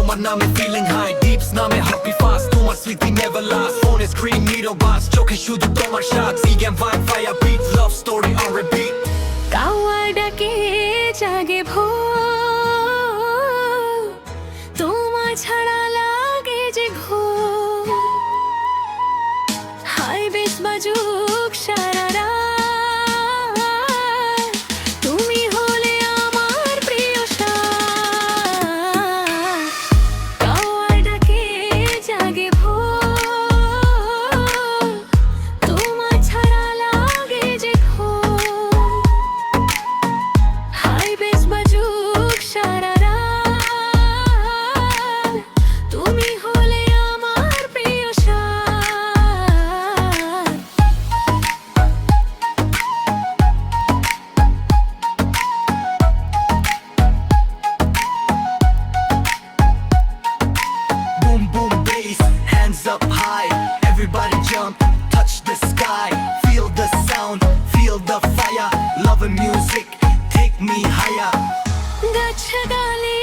তোমার নামে feeling high ডিপস নামে হ্যাপি ফাস্ট তোমার স্মৃতি নেভার লাস্ট ফোনে স্ক্রিন নিডো বাস চোখে শুধু তোমার সাথ সিগেম vibe fire beat love story on repeat কাওয়া ডাকে জাগে ভোর তোমার ছাড়া লাগে যে ঘোর হাই বেশ বাজুক সারা রাত তুমি হলে আমার প্রিয় সাথ কাওয়া ডাকে জাগে ভোর তোমার ছাড়া লাগে যে ঘোর হাই বেশ বাজুক সারা রাত তুমি হলে আমার প্রিয় সাথ Boom boom bass, hands up high. Everybody jump, touch the sky. Feel the sound, feel the fire. Love and music, take me higher. গাছ গালে